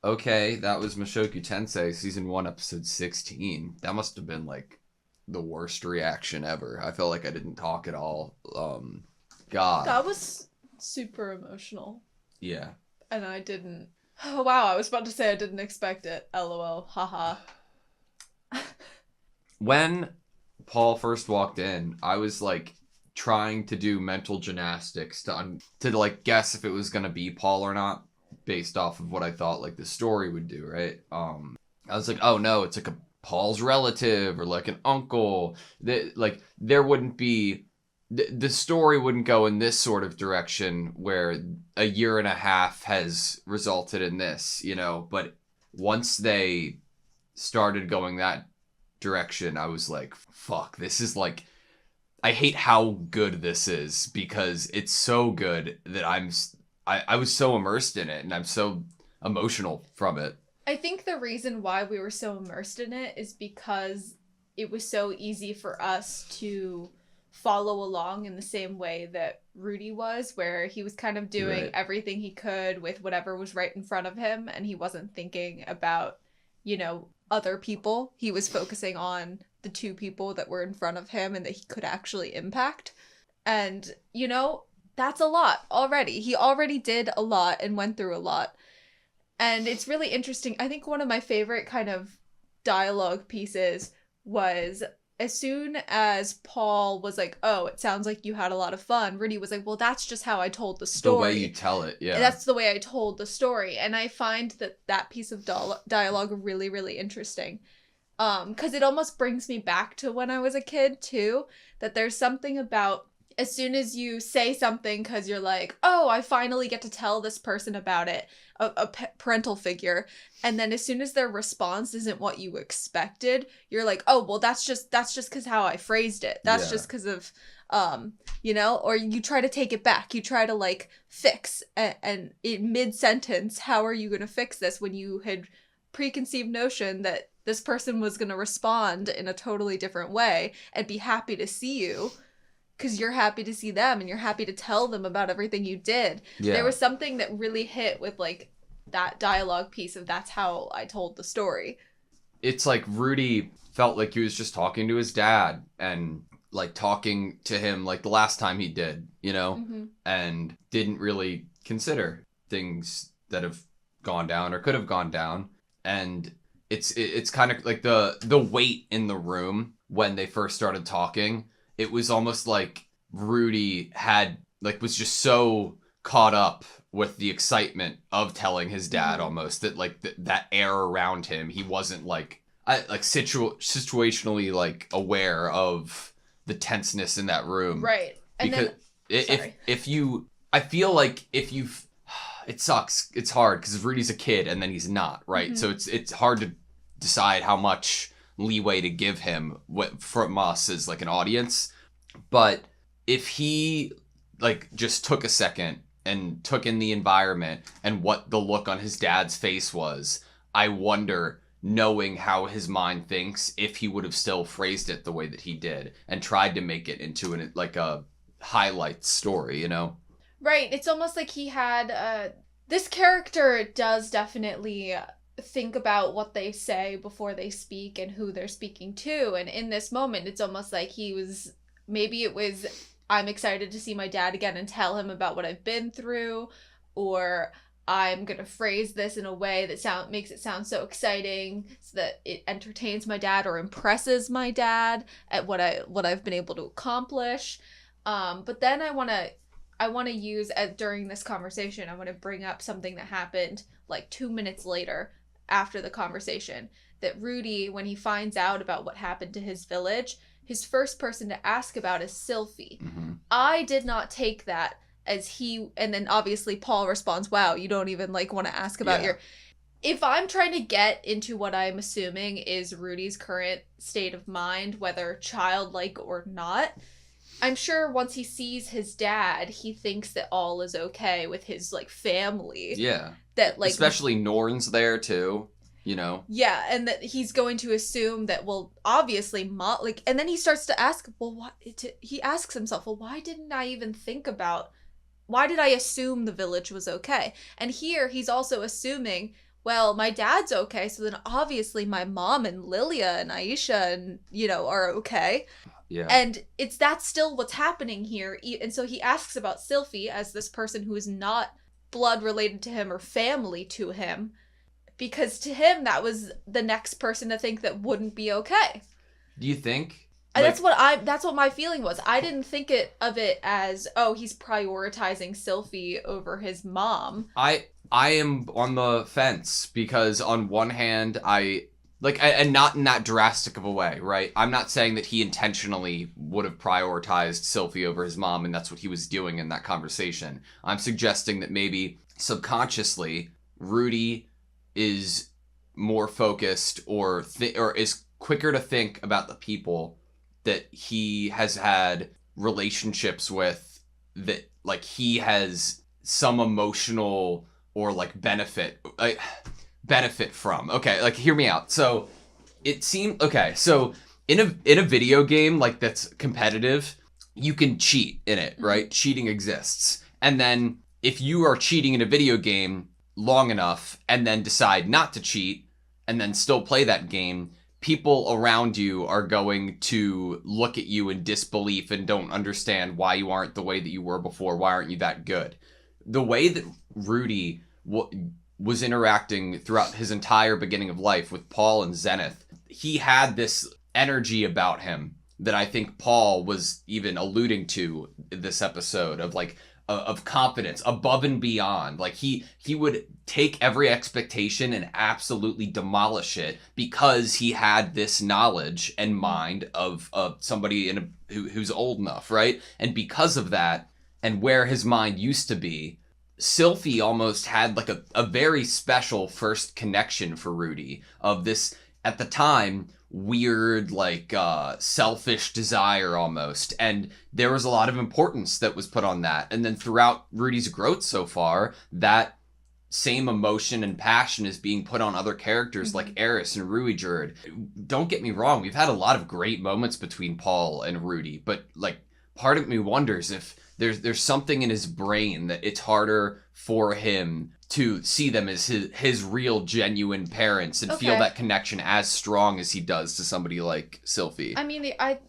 Okay, that was Mushoku Tensei, season 1, episode 16. That must have been like the worst reaction ever. I felt like I didn't talk at all. God. That was super emotional. Yeah. And I didn't. Oh, wow, I was about to say I didn't expect it. LOL. Haha. When Paul first walked in, I was like trying to do mental gymnastics to like guess if it was gonna be Paul or not, based off of what I thought like the story would do, right? I was like, oh no, it's like a Paul's relative or like an uncle. Like there wouldn't be the story wouldn't go in this sort of direction where a year and a half has resulted in this, you know. But once they started going that direction, I was like, fuck, this is like, I hate how good this is, because it's so good that I was so immersed in it and I'm so emotional from it. I think the reason why we were so immersed in it is because it was so easy for us to follow along in the same way that Rudy was, where he was kind of doing everything he could with whatever was right in front of him, and he wasn't thinking about, you know, other people. He was focusing on the two people that were in front of him and that he could actually impact. And, you know, that's a lot already. He already did a lot and went through a lot. And it's really interesting. I think one of my favorite kind of dialogue pieces was as soon as Paul was like, oh, it sounds like you had a lot of fun, Rudy was like, well, that's just how I told the story. The way you tell it, yeah. That's the way I told the story. And I find that piece of dialogue really, really interesting. Because it almost brings me back to when I was a kid, too. That there's something about as soon as you say something because you're like, oh, I finally get to tell this person about it, a parental figure, and then as soon as their response isn't what you expected, you're like, oh, well, that's just because how I phrased it. That's just because of, you know, or you try to take it back. You try to like fix and in mid-sentence, how are you going to fix this when you had preconceived notion that this person was going to respond in a totally different way and be happy to see you? Because you're happy to see them and you're happy to tell them about everything you did. Yeah. There was something that really hit with like that dialogue piece of that's how I told the story. It's like Rudy felt like he was just talking to his dad and like talking to him like the last time he did, you know, and didn't really consider things that have gone down or could have gone down. And it's kind of like the weight in the room when they first started talking. It was almost like Rudy was just so caught up with the excitement of telling his dad almost that like that air around him, he wasn't like situationally like aware of the tenseness in that room. Right. And because I feel like it sucks. It's hard because Rudy's a kid and then he's not, right? So it's hard to decide how much leeway to give him from us as like an audience. But if he like just took a second and took in the environment and what the look on his dad's face was, I wonder, knowing how his mind thinks, if he would have still phrased it the way that he did and tried to make it into a highlight story, you know? Right. It's almost like he had this character does definitely think about what they say before they speak and who they're speaking to. And in this moment, it's almost like maybe it was, I'm excited to see my dad again and tell him about what I've been through, or I'm going to phrase this in a way that makes it sound so exciting so that it entertains my dad or impresses my dad at what I've been able to accomplish. But then I want to use, during this conversation, I want to bring up something that happened like 2 minutes later after the conversation, that Rudy, when he finds out about what happened to his village, his first person to ask about is Sylphie. I did not take that as and then obviously Paul responds, wow, you don't even like want to ask about if I'm trying to get into what I'm assuming is Rudy's current state of mind, whether childlike or not, I'm sure once he sees his dad, he thinks that all is okay with his like family. Yeah. That like especially Norn's there too, you know. Yeah, and that he's going to assume that, well, obviously, and then he starts to ask, well, he asks himself, well, why didn't I even think about? Why did I assume the village was okay? And here he's also assuming, well, my dad's okay, so then obviously my mom and Lilia and Aisha and, are okay. Yeah. And that's still what's happening here. And so he asks about Sylphie as this person who is not blood related to him or family to him, because to him that was the next person to think that wouldn't be okay. Do you think? That's what my feeling was. I didn't think of it as, oh, he's prioritizing Sylphie over his mom. I am on the fence, because on one hand, and not in that drastic of a way, right? I'm not saying that he intentionally would have prioritized Sylphie over his mom, and that's what he was doing in that conversation. I'm suggesting that maybe subconsciously, Rudy is more focused or is quicker to think about the people that he has had relationships with, that like he has some emotional or like benefit from. Okay, like hear me out. So it seemed okay. So in a video game like that's competitive, you can cheat in it, right? Cheating exists. And then if you are cheating in a video game long enough and then decide not to cheat and then still play that game, people around you are going to look at you in disbelief and don't understand why you aren't the way that you were before. Why aren't you that good? The way that Rudy was interacting throughout his entire beginning of life with Paul and Zenith, he had this energy about him that I think Paul was even alluding to this episode of like of confidence above and beyond. Like he would take every expectation and absolutely demolish it because he had this knowledge and mind of somebody who's old enough, right? And because of that, and where his mind used to be, Sylphie almost had like a very special first connection for Rudy of this, at the time, weird, like, selfish desire almost. And there was a lot of importance that was put on that. And then throughout Rudy's growth so far, that same emotion and passion is being put on other characters like Eris and Ruijerd. Don't get me wrong, we've had a lot of great moments between Paul and Rudy, but like part of me wonders if there's something in his brain that it's harder for him to see them as his real genuine parents and feel that connection as strong as he does to somebody like Sylphie. I mean, I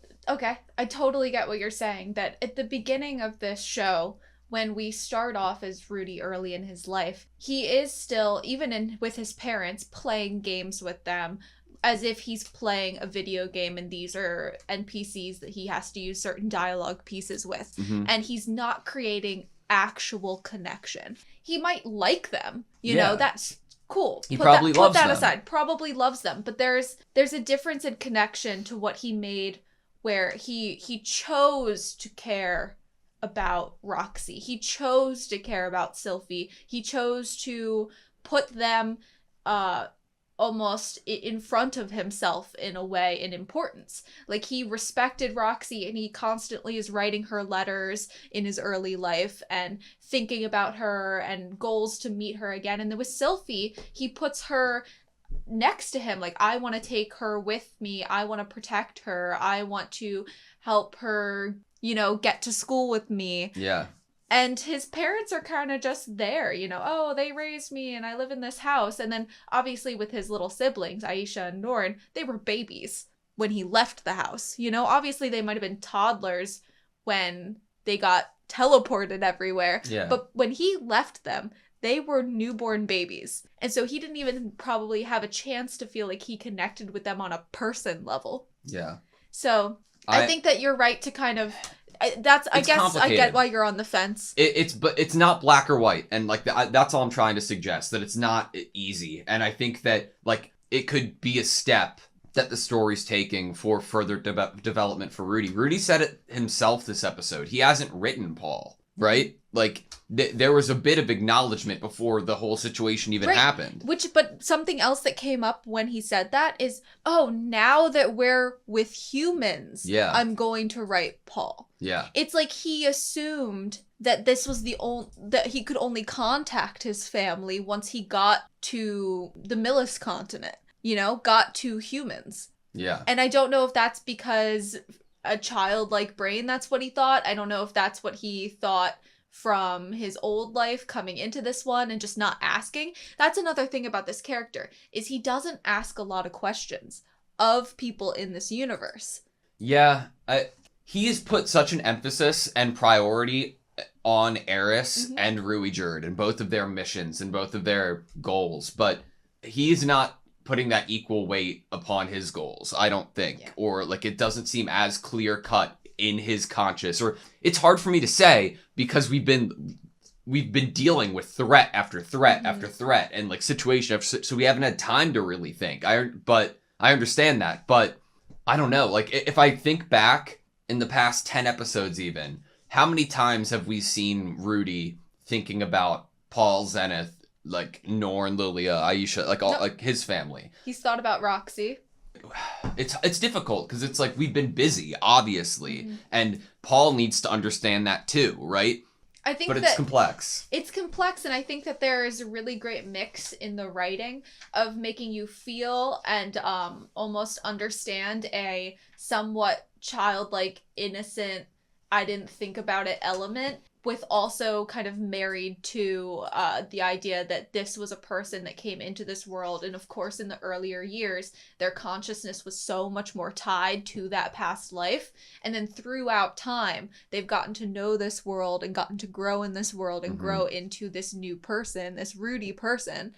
totally get what you're saying, that at the beginning of this show, when we start off as Rudy early in his life, he is still, even with his parents, playing games with them as if he's playing a video game and these are NPCs that he has to use certain dialogue pieces with. And he's not creating actual connection. He might like them, you know, that's cool. He probably loves them. Put that aside. Probably loves them. But there's a difference in connection to what he made where he chose to care about Roxy. He chose to care about Sylphie. He chose to put them almost in front of himself in a way in importance. Like he respected Roxy and he constantly is writing her letters in his early life and thinking about her and goals to meet her again. And then with Sylphie, he puts her next to him. Like, I want to take her with me. I want to protect her. I want to help her, get to school with me. Yeah. And his parents are kind of just there, oh, they raised me and I live in this house. And then obviously with his little siblings, Aisha and Norn, they were babies when he left the house. Obviously they might have been toddlers when they got teleported everywhere. Yeah. But when he left them, they were newborn babies. And so he didn't even probably have a chance to feel like he connected with them on a person level. Yeah. So I think that you're right to kind of... I guess I get why you're on the fence. But it's not black or white, and like that's all I'm trying to suggest, that it's not easy. And I think that like it could be a step that the story's taking for further development for Rudy. Rudy said it himself this episode. He hasn't written Paul, right? Like there was a bit of acknowledgement before the whole situation even happened. But something else that came up when he said that is, oh, now that we're with humans, I'm going to write Paul. Yeah. It's like he assumed that this was that he could only contact his family once he got to the Millis continent, got to humans. Yeah. And I don't know if that's because a childlike brain, that's what he thought. I don't know if that's what he thought from his old life coming into this one and just not asking. That's another thing about this character, is he doesn't ask a lot of questions of people in this universe. Yeah, he's put such an emphasis and priority on Eris and Rui Jerd and both of their missions and both of their goals, but he's not putting that equal weight upon his goals, I don't think. Yeah. Or like it doesn't seem as clear cut in his conscious, or it's hard for me to say because we've been dealing with threat after threat after threat and like situation after, so we haven't had time to really think. But I understand that, but I don't know. Like if I think back in the past 10 episodes even, how many times have we seen Rudy thinking about Paul, Zenith, like Norn, Lilia, Aisha, like all like his family? He's thought about Roxy. It's difficult because it's like we've been busy, obviously, and Paul needs to understand that too, right? I think, but it's complex. It's complex, and I think that there is a really great mix in the writing of making you feel and almost understand a somewhat childlike, innocent, I didn't think about it element, with also kind of married to the idea that this was a person that came into this world, and of course in the earlier years their consciousness was so much more tied to that past life, and then throughout time they've gotten to know this world and gotten to grow in this world and grow into this new person, this Rudy person.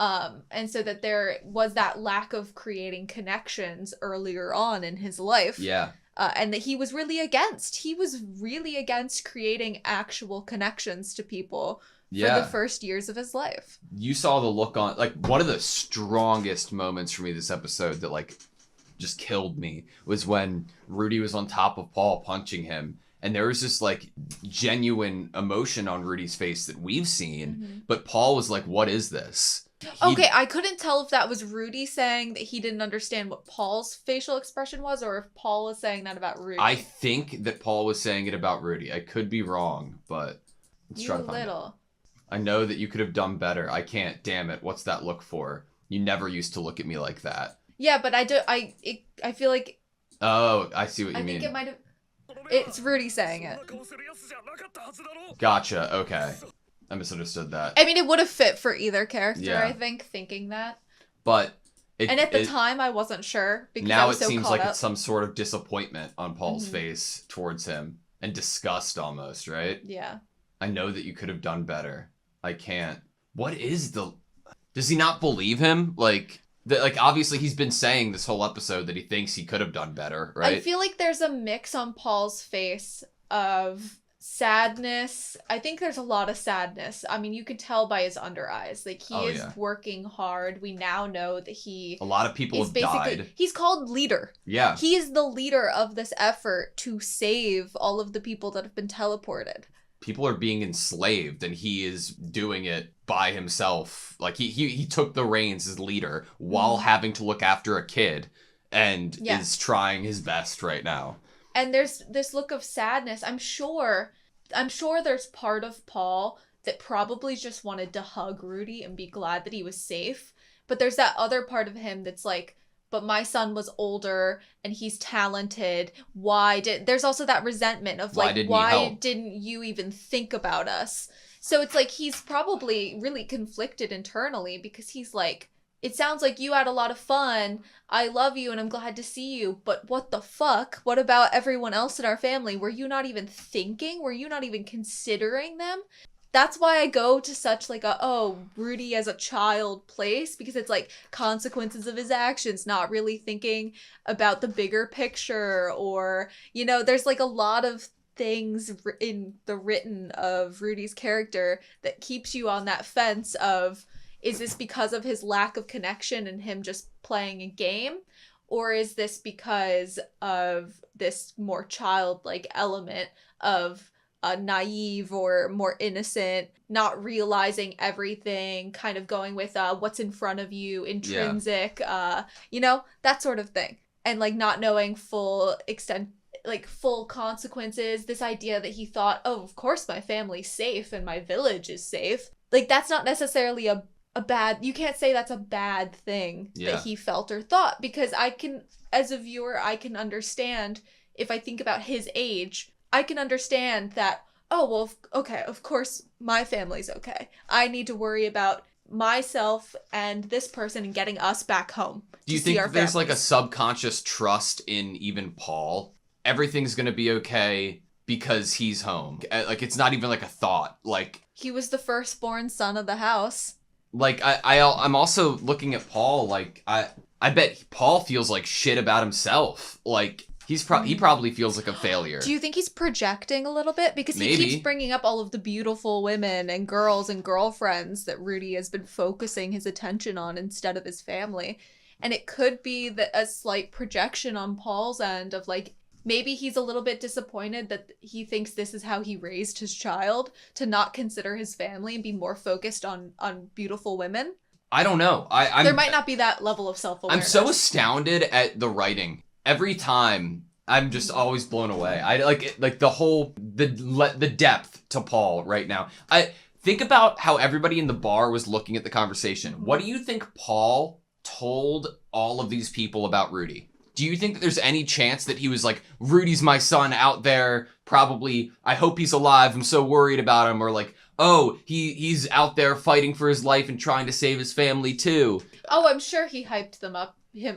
And so that there was that lack of creating connections earlier on in his life. Yeah. And that he was really against creating actual connections to people for the first years of his life. You saw the look on, like, one of the strongest moments for me this episode that, like, just killed me was when Rudy was on top of Paul punching him. And there was this, like, genuine emotion on Rudy's face that we've seen. But Paul was like, what is this? Okay, I couldn't tell if that was Rudy saying that he didn't understand what Paul's facial expression was, or if Paul was saying that about Rudy. I think that Paul was saying it about Rudy. I could be wrong, but let's try to find out. I know that you could have done better. I can't. Damn it. What's that look for? You never used to look at me like that. Yeah, but I feel like... Oh, I see what you mean. I think it might have... It's Rudy saying it. Gotcha. Okay. I misunderstood that. I mean, it would have fit for either character, I think, thinking that. But... and at the time, I wasn't sure, because now I was it so seems caught like up. it's some sort of disappointment on Paul's face towards him. And disgust, almost, right? Yeah. I know that you could have done better. I can't. What is the... Does he not believe him? Like, obviously he's been saying this whole episode that he thinks he could have done better, right? I feel like there's a mix on Paul's face of... sadness. I think there's a lot of sadness. I mean, you could tell by his under eyes. Like, he is working hard. We now know that a lot of people have died. He's called leader. Yeah. He is the leader of this effort to save all of the people that have been teleported. People are being enslaved, and he is doing it by himself. Like, he took the reins as leader while having to look after a kid, and is trying his best right now. And there's this look of sadness. I'm sure there's part of Paul that probably just wanted to hug Rudy and be glad that he was safe. But there's that other part of him that's like, but my son was older and he's talented. There's also that resentment of like, why didn't you even think about us? So it's like he's probably really conflicted internally, because he's like, it sounds like you had a lot of fun. I love you and I'm glad to see you. But what the fuck? What about everyone else in our family? Were you not even thinking? Were you not even considering them? That's why I go to such like Rudy as a child place, because it's like consequences of his actions, not really thinking about the bigger picture, or, you know, there's like a lot of things in the written of Rudy's character that keeps you on that fence of, is this because of his lack of connection and him just playing a game? Or is this because of this more childlike element of naive or more innocent, not realizing everything, kind of going with what's in front of you, intrinsic, you know, that sort of thing. And like not knowing full extent, like full consequences, this idea that he thought, oh, of course my family's safe and my village is safe. Like, that's not necessarily a bad, you can't say that's a bad thing that he felt or thought, because I can, as a viewer, I can understand, if I think about his age, I can understand that oh, well, okay, of course my family's okay. I need to worry about myself and this person and getting us back home. Do you think there's like a subconscious trust in even Paul? Everything's gonna be okay because he's home. Like, it's not even like a thought. Like, he was the firstborn son of the house. Like, I'm also looking at Paul, like, I bet Paul feels like shit about himself. Like, he probably feels like a failure. Do you think he's projecting a little bit? Because he keeps bringing up all of the beautiful women and girls and girlfriends that Rudy has been focusing his attention on instead of his family. And it could be a slight projection on Paul's end of, like, maybe he's a little bit disappointed that he thinks this is how he raised his child, to not consider his family and be more focused on beautiful women. I don't know. There might not be that level of self-awareness. I'm so astounded at the writing. Every time, I'm just always blown away. I like the whole the depth to Paul right now. I think about how everybody in the bar was looking at the conversation. What do you think Paul told all of these people about Rudy? Do you think that there's any chance that he was like, Rudy's my son out there, probably, I hope he's alive, I'm so worried about him, or like, oh, he's out there fighting for his life and trying to save his family too? Oh, I'm sure he hyped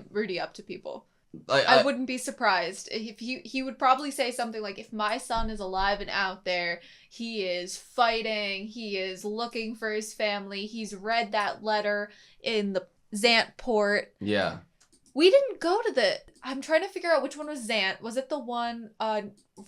Rudy up to people. I wouldn't be surprised if he would probably say something like, if my son is alive and out there, he is fighting, he is looking for his family, he's read that letter in the Zant port. Yeah. We didn't go to I'm trying to figure out which one was Zant. Was it the one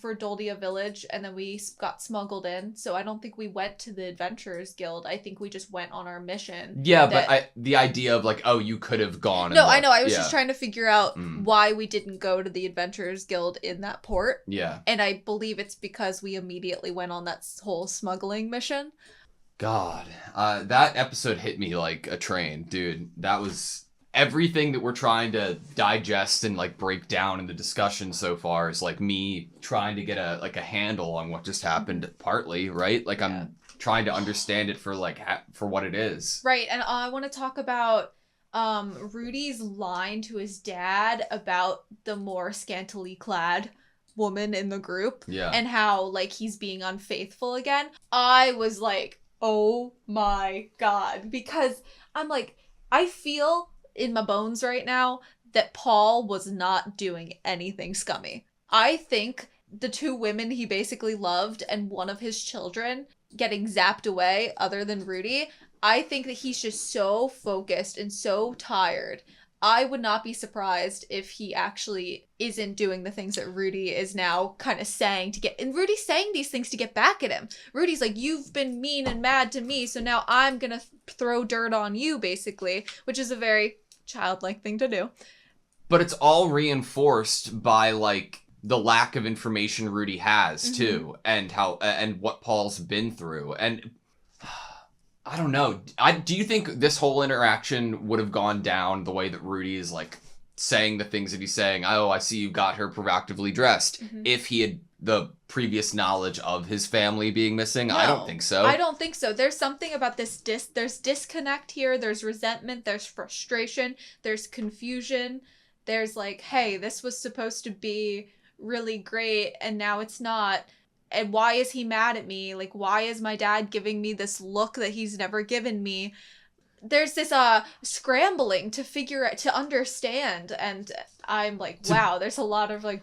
for Doldia Village, and then we got smuggled in? So I don't think we went to the Adventurers Guild. I think we just went on our mission. Yeah, but the idea of like, oh, you could have gone. No, I know. I was just trying to figure out why we didn't go to the Adventurers Guild in that port. Yeah. And I believe it's because we immediately went on that whole smuggling mission. God, that episode hit me like a train, dude. That was... Everything that we're trying to digest and like break down in the discussion so far is like me trying to get a handle on what just happened, partly, right? Like, I'm trying to understand it for like for what it is. Right, and I want to talk about Rudy's line to his dad about the more scantily clad woman in the group. Yeah. And how like he's being unfaithful again. I was like, oh my god, because I'm like, I feel in my bones right now that Paul was not doing anything scummy. I think the two women he basically loved and one of his children getting zapped away, other than Rudy, I think that he's just so focused and so tired. I would not be surprised if he actually isn't doing the things that Rudy is now kind of saying to get... And Rudy's saying these things to get back at him. Rudy's like, you've been mean and mad to me, so now I'm gonna throw dirt on you, basically, which is a very childlike thing to do. But it's all reinforced by like the lack of information Rudy has too, and how and what Paul's been through. And I don't know. Do you think this whole interaction would have gone down the way that Rudy is like saying the things that he's saying? Oh, I see you got her proactively dressed. If he had the previous knowledge of his family being missing? No, I don't think so. I don't think so. There's something about this there's disconnect here. There's resentment. There's frustration. There's confusion. There's like, hey, this was supposed to be really great and now it's not. And why is he mad at me? Like, why is my dad giving me this look that he's never given me? There's this scrambling to understand, and I'm like, wow, there's a lot of like...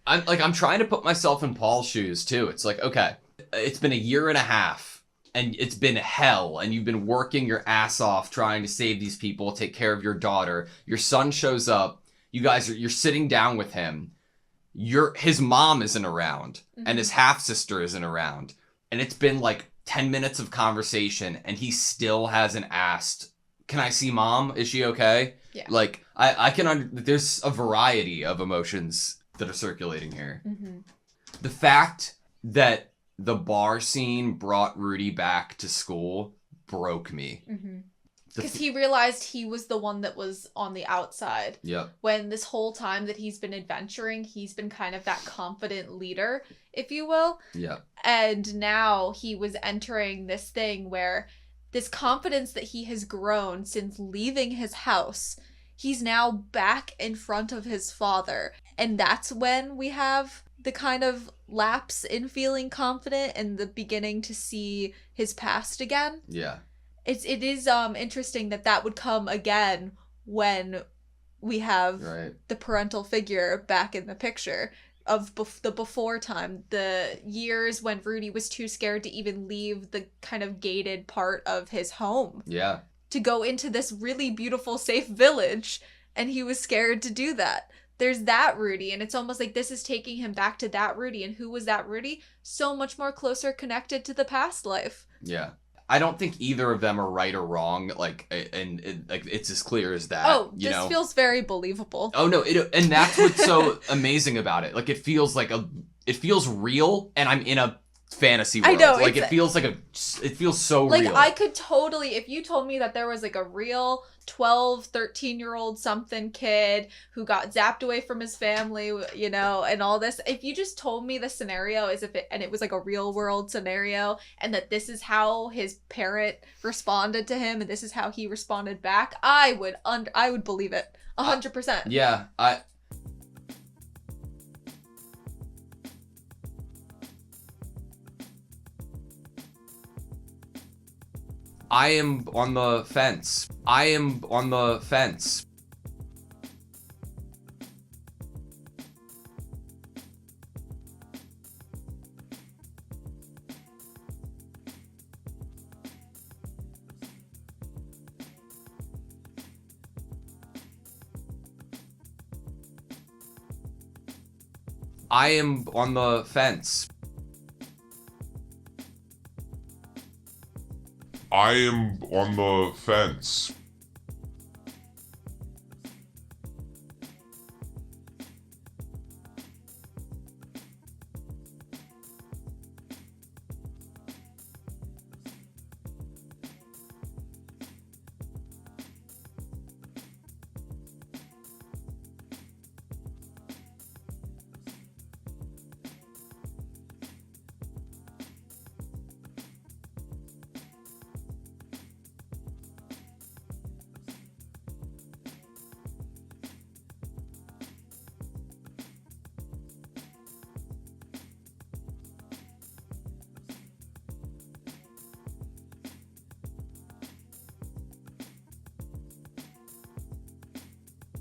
I'm trying to put myself in Paul's shoes too. It's like, okay, it's been a year and a half and it's been hell and you've been working your ass off trying to save these people, take care of your daughter. Your son shows up. You're sitting down with him. His mom isn't around and his half-sister isn't around. And it's been like 10 minutes of conversation and he still hasn't asked, can I see mom? Is she okay? Yeah. Like, there's a variety of emotions that are circulating here. The fact that the bar scene brought Rudy back to school broke me. Because he realized he was the one that was on the outside. Yep. When this whole time that he's been adventuring, he's been kind of that confident leader, if you will. Yeah. And now he was entering this thing where this confidence that he has grown since leaving his house, he's now back in front of his father. And that's when we have the kind of lapse in feeling confident and the beginning to see his past again. Yeah. It is interesting that would come again when we have the parental figure back in the picture of the before time, the years when Rudy was too scared to even leave the kind of gated part of his home. Yeah. To go into this really beautiful, safe village, and he was scared to do that. There's that Rudy, and it's almost like this is taking him back to that Rudy. And who was that Rudy? So much more closer connected to the past life. Yeah. I don't think either of them are right or wrong, like, and like it's as clear as that. Oh, you know? Feels very believable. Oh no, and that's what's so amazing about it. Like, it feels real, and I'm in a fantasy world. I know, like it feels so like, real. I could totally, if you told me that there was like a real 12, 13-year-old something kid who got zapped away from his family, you know, and all this, if you just told me the scenario as if it was like a real world scenario, and that this is how his parent responded to him and this is how he responded back, I would believe it 100%. Yeah, I am on the fence. I am on the fence. I am on the fence. I am on the fence.